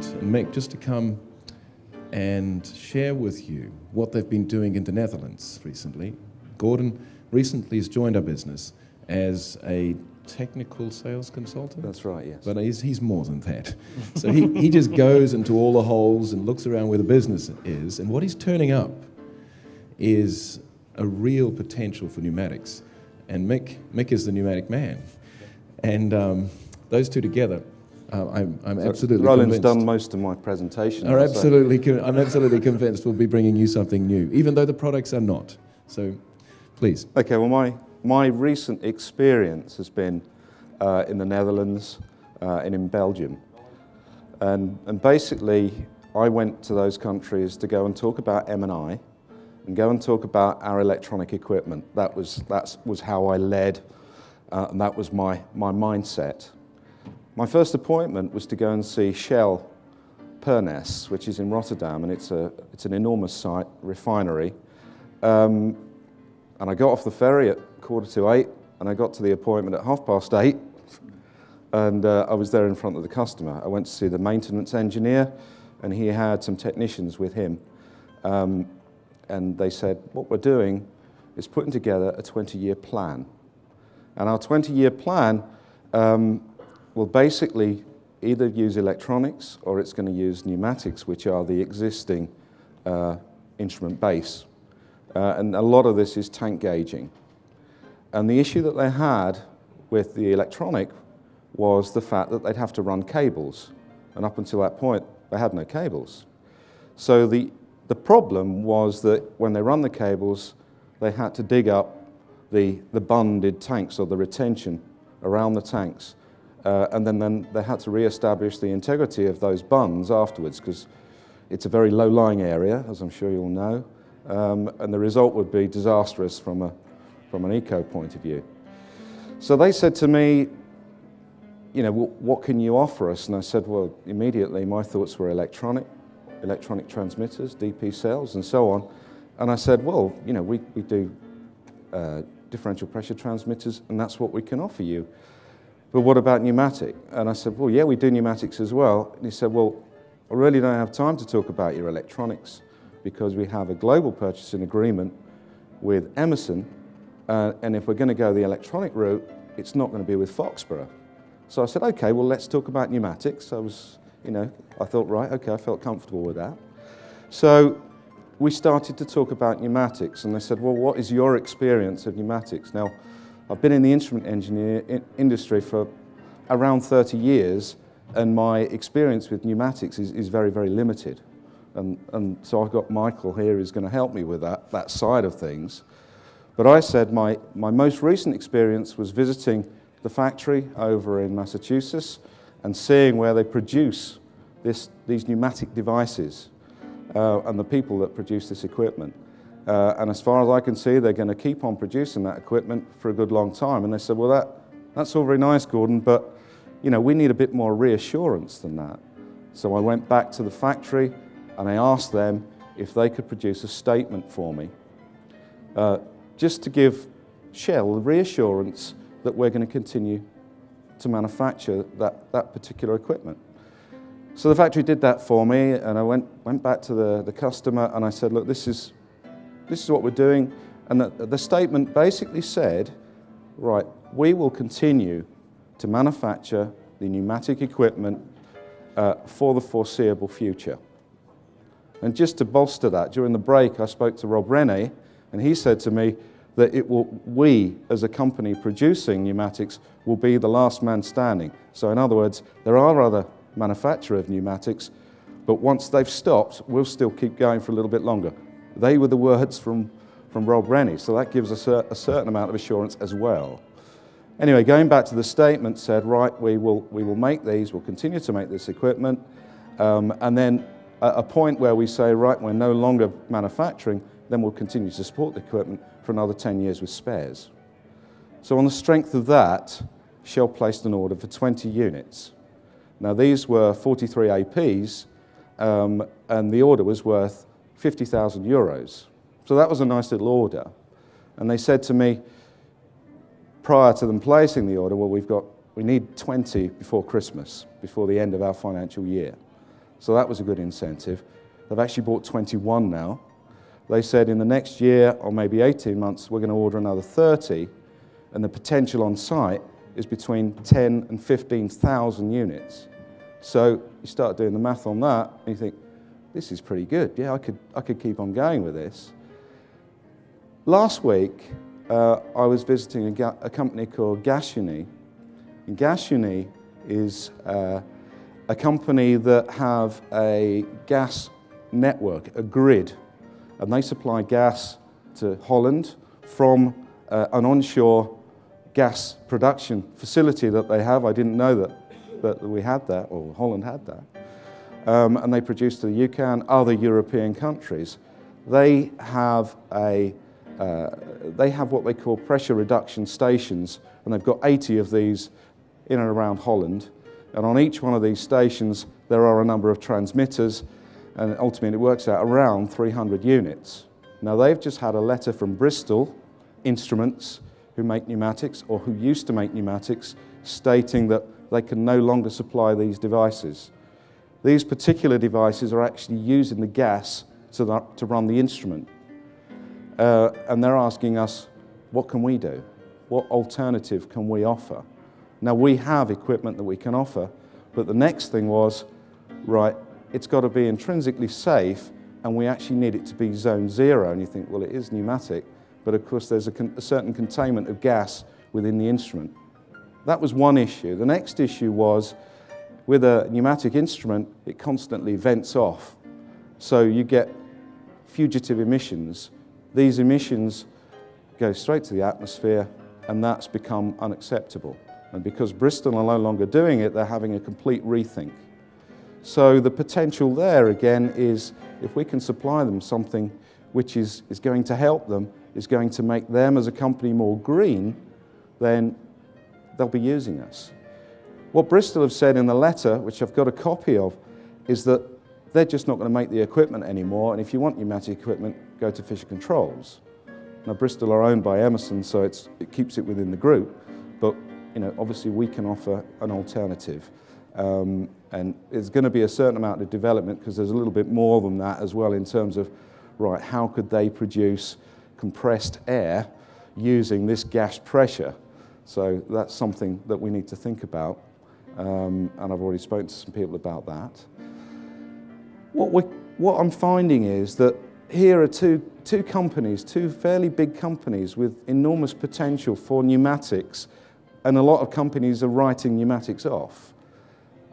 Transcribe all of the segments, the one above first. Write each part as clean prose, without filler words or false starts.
and Mick just to come and share with you what they've been doing in the Netherlands recently. Gordon recently has joined our business as a technical sales consultant. That's right, yes. But he's more than that. So he just goes into all the holes and looks around where the business is, and what he's turning up is a real potential for pneumatics. And Mick is the pneumatic man. And those two together, I'm absolutely Roland's convinced. done most of my presentation. I'm absolutely convinced we'll be bringing you something new, even though the products are not. So, please. Okay, well, my recent experience has been in the Netherlands and in Belgium. And basically, I went to those countries to go and talk about M&I and go and talk about our electronic equipment. That was how I led, and that was my mindset. My first appointment was to go and see Shell Pernis, which is in Rotterdam, and it's an enormous site, refinery. And I got off the ferry at 7:45, and I got to the appointment at 8:30, and I was there in front of the customer. I went to see the maintenance engineer, and he had some technicians with him. And they said, what we're doing is putting together a 20-year plan. And our 20-year plan will basically either use electronics or it's going to use pneumatics, which are the existing instrument base. And a lot of this is tank gauging. And the issue that they had with the electronic was the fact that they'd have to run cables. And up until that point, they had no cables. So the problem was that when they run the cables, they had to dig up the bunded tanks or the retention around the tanks. And then they had to re-establish the integrity of those bunds afterwards, because it's a very low-lying area, as I'm sure you'll know. And the result would be disastrous from an eco point of view. So they said to me, you know, what can you offer us? And I said, well, immediately my thoughts were electronic transmitters, DP cells, and so on. And I said, well, you know, we do differential pressure transmitters, and that's what we can offer you. But what about pneumatic? And I said, well, yeah, we do pneumatics as well. And he said, well, I really don't have time to talk about your electronics because we have a global purchasing agreement with Emerson, and if we're going to go the electronic route, it's not going to be with Foxboro. So I said, okay, well, let's talk about pneumatics. I thought, right, okay, I felt comfortable with that. So we started to talk about pneumatics, and they said, well, what is your experience of pneumatics? Now, I've been in the instrument industry for around 30 years, and my experience with pneumatics is very, very limited. And so I've got Michael here who's going to help me with that side of things. But I said my most recent experience was visiting the factory over in Massachusetts and seeing where they produce these pneumatic devices and the people that produce this equipment. And as far as I can see, they're going to keep on producing that equipment for a good long time. And they said, well, that's all very nice, Gordon, but you know, we need a bit more reassurance than that. So I went back to the factory and I asked them if they could produce a statement for me, just to give Shell the reassurance that we're going to continue to manufacture that particular equipment. So the factory did that for me, and I went back to the customer and I said, look, this is what we're doing. And the statement basically said, right, we will continue to manufacture the pneumatic equipment for the foreseeable future. And just to bolster that, during the break I spoke to Rob Rennie, and he said to me that we, as a company producing pneumatics, will be the last man standing. So in other words, there are other manufacturers of pneumatics, but once they've stopped, we'll still keep going for a little bit longer. They were the words from Rob Rennie, so that gives us a certain amount of assurance as well. Anyway, going back to the statement, said, right, we will make these, we'll continue to make this equipment, and then at a point where we say, right, we're no longer manufacturing, then we'll continue to support the equipment for another 10 years with spares. So on the strength of that, Shell placed an order for 20 units. Now these were 43 APs, and the order was worth 50,000 euros. So that was a nice little order. And they said to me, prior to them placing the order, well, we need 20 before Christmas, before the end of our financial year. So that was a good incentive. They've actually bought 21 now. They said in the next year or maybe 18 months, we're going to order another 30, and the potential on site is between 10 and 15,000 units. So you start doing the math on that, and you think, this is pretty good. Yeah, I could keep on going with this. Last week, I was visiting a company called Gashini. And Gashini is a company that have a gas network, a grid, and they supply gas to Holland from an onshore gas production facility that they have. I didn't know that we had that, or Holland had that. And they produce to the UK and other European countries. They have what they call pressure reduction stations, and they've got 80 of these in and around Holland. And on each one of these stations, there are a number of transmitters, and ultimately it works out around 300 units. Now, they've just had a letter from Bristol Instruments, who make pneumatics, or who used to make pneumatics, stating that they can no longer supply these devices. These particular devices are actually using the gas to run the instrument. And they're asking us, what can we do? What alternative can we offer? Now, we have equipment that we can offer, but the next thing was, right, it's got to be intrinsically safe, and we actually need it to be zone 0. And you think, well, it is pneumatic, but of course there's a certain containment of gas within the instrument. That was one issue. The next issue was, with a pneumatic instrument, it constantly vents off. So you get fugitive emissions. These emissions go straight to the atmosphere, and that's become unacceptable. And because Bristol are no longer doing it, they're having a complete rethink. So the potential there, again, is if we can supply them something which is going to help them, is going to make them as a company more green, then they'll be using us. What Bristol have said in the letter, which I've got a copy of, is that they're just not going to make the equipment anymore, and if you want pneumatic equipment, go to Fisher Controls. Now, Bristol are owned by Emerson, so it keeps it within the group, but obviously we can offer an alternative. And there's going to be a certain amount of development, because there's a little bit more than that as well in terms of, right, how could they produce compressed air using this gas pressure? So that's something that we need to think about, and I've already spoken to some people about that. What I'm finding is that here are two companies, two fairly big companies with enormous potential for pneumatics, and a lot of companies are writing pneumatics off.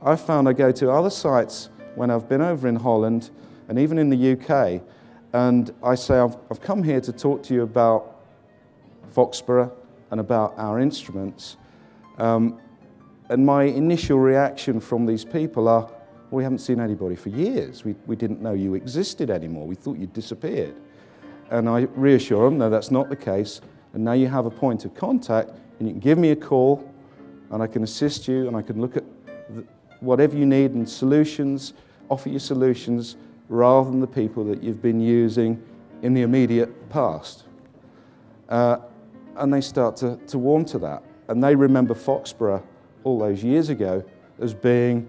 I've found I go to other sites when I've been over in Holland and even in the UK, and I say, I've come here to talk to you about Foxboro and about our instruments. And my initial reaction from these people are, we haven't seen anybody for years. We didn't know you existed anymore. We thought you'd disappeared. And I reassure them, no, that's not the case. And now you have a point of contact, and you can give me a call, and I can assist you, and I can look at whatever you need and solutions, offer you solutions, rather than the people that you've been using in the immediate past. And they start to warm to that. And they remember Foxboro all those years ago as being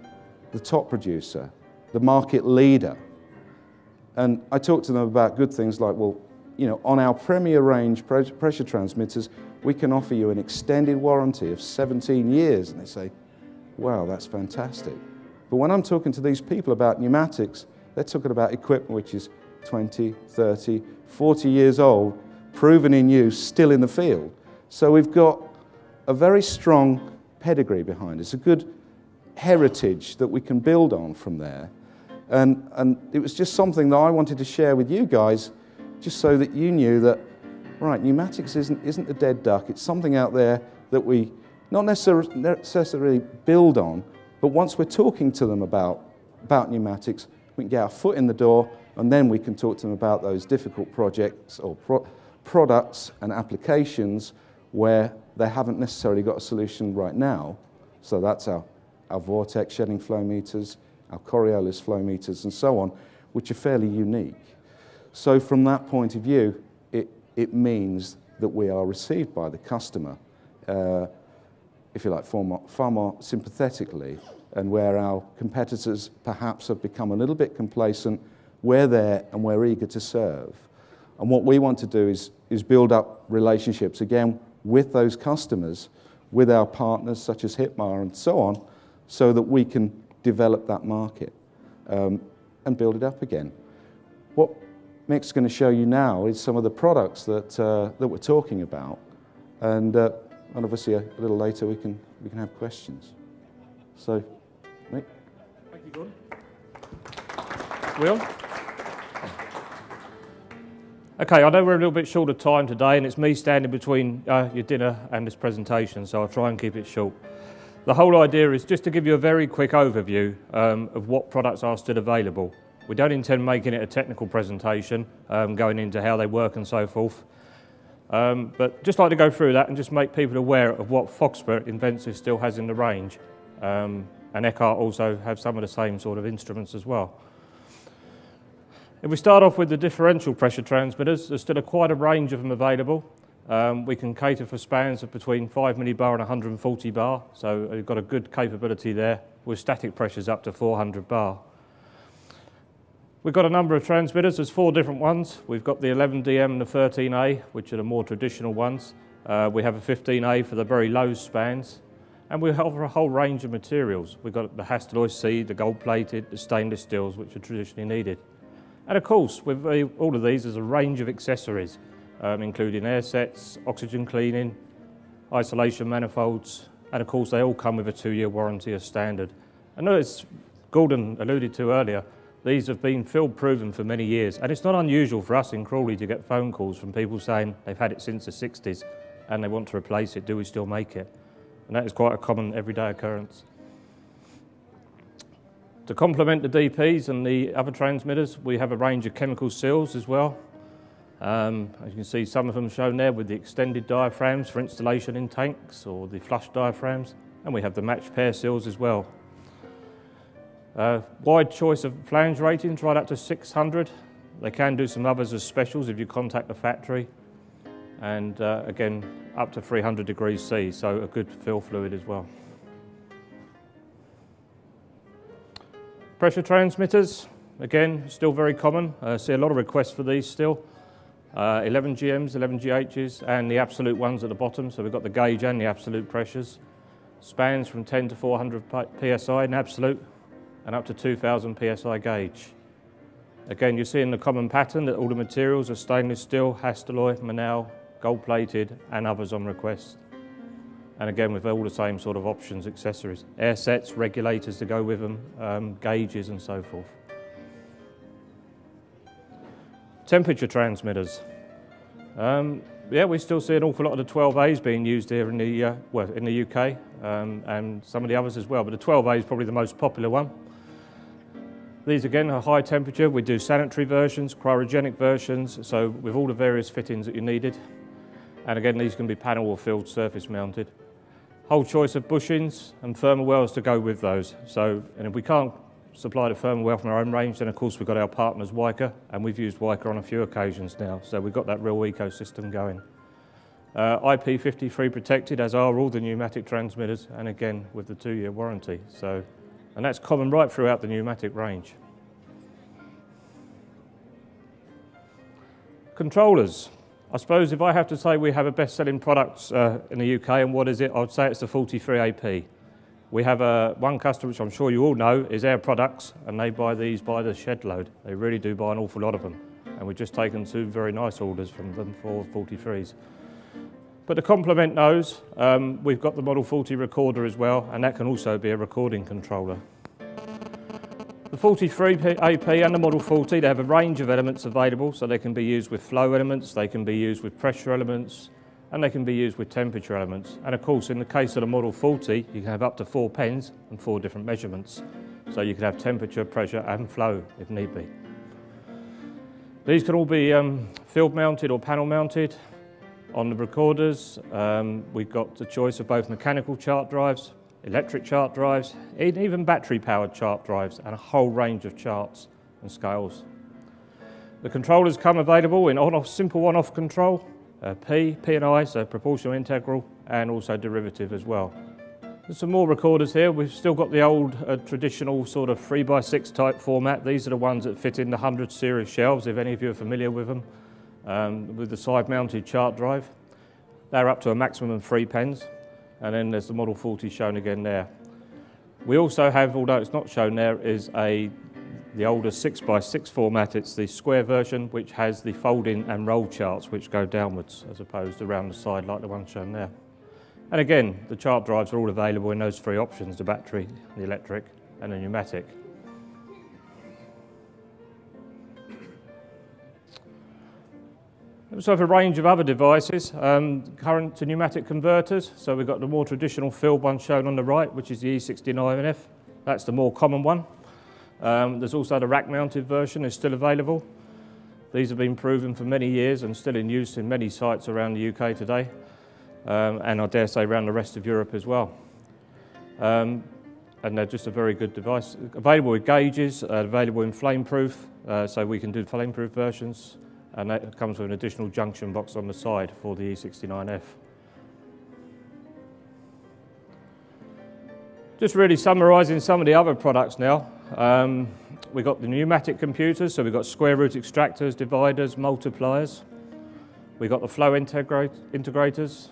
the top producer, the market leader. And I talk to them about good things like, well, on our premier range pressure transmitters, we can offer you an extended warranty of 17 years. And they say, wow, that's fantastic. But when I'm talking to these people about pneumatics, they're talking about equipment which is 20, 30, 40 years old, proven in use, still in the field. So we've got a very strong pedigree behind us, a good heritage that we can build on from there. And it was just something that I wanted to share with you guys, just so that you knew that, right, pneumatics isn't a dead duck. It's something out there that we not necessarily build on, but once we're talking to them about pneumatics, we can get our foot in the door, and then we can talk to them about those difficult projects or products and applications where they haven't necessarily got a solution right now. So that's our vortex shedding flow meters, our Coriolis flow meters, and so on, which are fairly unique. So from that point of view, it means that we are received by the customer, if you like, far more sympathetically and where our competitors perhaps have become a little bit complacent, we're there and we're eager to serve. And what we want to do is build up relationships, again, with those customers, with our partners such as Hitmar and so on, so that we can develop that market and build it up again. What Mick's going to show you now is some of the products that we're talking about, and obviously a little later we can have questions. So, Mick. Thank you, Gordon. Will? Okay, I know we're a little bit short of time today, and it's me standing between your dinner and this presentation, so I'll try and keep it short. The whole idea is just to give you a very quick overview of what products are still available. We don't intend making it a technical presentation, going into how they work and so forth, but just like to go through that and just make people aware of what Foxboro Inventive still has in the range, and Eckardt also have some of the same sort of instruments as well. If we start off with the differential pressure transmitters, there's still quite a range of them available. We can cater for spans of between 5 millibar and 140 bar, so we've got a good capability there, with static pressures up to 400 bar. We've got a number of transmitters, there's 4 different ones. We've got the 11DM and the 13A, which are the more traditional ones. We have a 15A for the very low spans, and we offer a whole range of materials. We've got the Hastelloy C, the gold-plated, the stainless steels, which are traditionally needed. And of course, with all of these, there's a range of accessories, including air sets, oxygen cleaning, isolation manifolds, and of course they all come with a 2-year warranty as standard. I know as Gordon alluded to earlier, these have been field proven for many years, and it's not unusual for us in Crawley to get phone calls from people saying they've had it since the 60s and they want to replace it, do we still make it? And that is quite a common everyday occurrence. To complement the DPs and the other transmitters, we have a range of chemical seals as well. As you can see, some of them shown there with the extended diaphragms for installation in tanks, or the flush diaphragms, and we have the matched pair seals as well. Wide choice of flange ratings, right up to 600. They can do some others as specials if you contact the factory, and again up to 300 degrees C, so a good fill fluid as well. Pressure transmitters, again, still very common. I see a lot of requests for these still. 11 GMs, 11 GHs, and the absolute ones at the bottom. So we've got the gauge and the absolute pressures. Spans from 10 to 400 PSI in absolute, and up to 2000 PSI gauge. Again, you're seeing the common pattern that all the materials are stainless steel, Hastelloy, Manal, gold-plated, and others on request. And again, with all the same sort of options, accessories, air sets, regulators to go with them, gauges and so forth. Temperature transmitters. Yeah, we still see an awful lot of the 12As being used here in the UK, and some of the others as well, but the 12A is probably the most popular one. These again are high temperature. We do sanitary versions, cryogenic versions, so with all the various fittings that you needed. And again, these can be panel or field surface mounted. Whole choice of bushings and thermal wells to go with those. So, and if we can't supply the thermal well from our own range, then of course we've got our partners Weicker, and we've used Weicker on a few occasions now, so we've got that real ecosystem going. IP53 protected, as are all the pneumatic transmitters, and again with the 2-year warranty. So, and that's common right throughout the pneumatic range. Controllers. I suppose if I have to say we have a best-selling product in the UK, and what is it, I'd say it's the 43AP. We have one customer, which I'm sure you all know, is Air Products, and they buy these by the shed load. They really do buy an awful lot of them, and we've just taken 2 very nice orders from them for 43s. But to complement those, we've got the Model 40 recorder as well, and that can also be a recording controller. The 43AP and the Model 40, they have a range of elements available, so they can be used with flow elements, they can be used with pressure elements, and they can be used with temperature elements. And of course, in the case of the Model 40, you can have up to 4 pens and 4 different measurements. So you can have temperature, pressure, and flow if need be. These can all be field mounted or panel mounted. On the recorders, we've got the choice of both mechanical chart drives, electric chart drives, and even battery-powered chart drives, and a whole range of charts and scales. The controllers come available in on-off, simple on-off control, P and I, so proportional integral, and also derivative as well. There's some more recorders here. We've still got the old traditional sort of 3x6 type format. These are the ones that fit in the 100 series shelves, if any of you are familiar with them, with the side-mounted chart drive. They're up to a maximum of 3 pens, and then there's the Model 40 shown again there. We also have, although it's not shown there, is the older 6x6 format. It's the square version, which has the folding and roll charts, which go downwards as opposed to around the side like the one shown there. And again, the chart drives are all available in those 3 options: the battery, the electric, and the pneumatic. We also have a range of other devices, current to pneumatic converters. So we've got the more traditional filled one shown on the right, which is the E69F. That's the more common one. There's also the rack-mounted version is still available. These have been proven for many years and still in use in many sites around the UK today. And I dare say around the rest of Europe as well. And they're just a very good device. Available with gauges, available in flame-proof, so we can do flame-proof versions, and that comes with an additional junction box on the side for the E69F. Just really summarising some of the other products now. We've got the pneumatic computers, so we've got square root extractors, dividers, multipliers. We've got the flow integrators.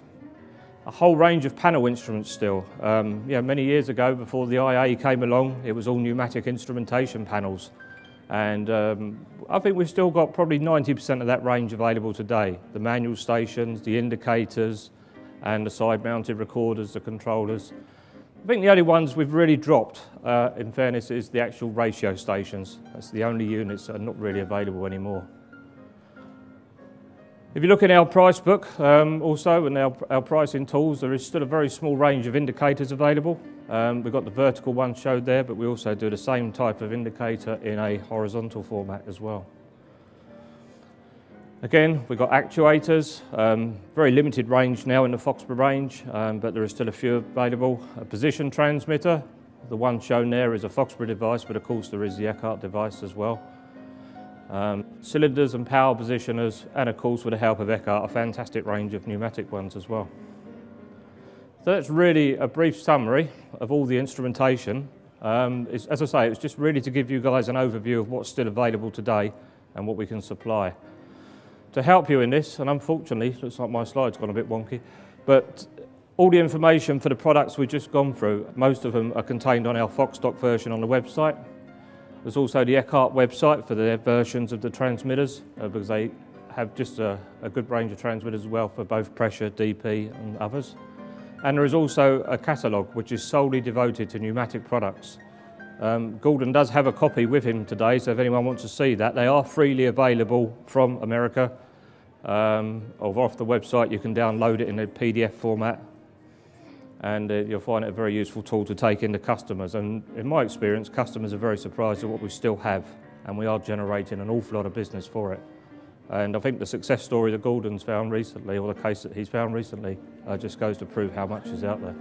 A whole range of panel instruments still. Many years ago, before the IA came along, it was all pneumatic instrumentation panels. And I think we've still got probably 90% of that range available today. The manual stations, the indicators, and the side-mounted recorders, the controllers. I think the only ones we've really dropped, in fairness, is the actual ratio stations. That's the only units that are not really available anymore. If you look in our price book also and our pricing tools, there is still a very small range of indicators available. We've got the vertical one showed there, but we also do the same type of indicator in a horizontal format as well. Again, we've got actuators, very limited range now in the Foxboro range, but there are still a few available. A position transmitter, the one shown there is a Foxboro device, but of course there is the Eckardt device as well. Cylinders and power positioners, and of course with the help of Eckardt, a fantastic range of pneumatic ones as well. So that's really a brief summary of all the instrumentation. As I say, it's just really to give you guys an overview of what's still available today and what we can supply. To help you in this, and unfortunately, looks like my slide's gone a bit wonky, but all the information for the products we've just gone through, most of them are contained on our Foxstock version on the website. There's also the Eckardt website for their versions of the transmitters, because they have just a good range of transmitters as well for both pressure, DP and others. And there is also a catalogue which is solely devoted to pneumatic products. Gordon does have a copy with him today, so if anyone wants to see that, they are freely available from America. Or off the website, you can download it in a PDF format. And you'll find it a very useful tool to take into customers. And in my experience, customers are very surprised at what we still have, and we are generating an awful lot of business for it. And I think the success story that Gordon's found recently, or the case that he's found recently, just goes to prove how much is out there.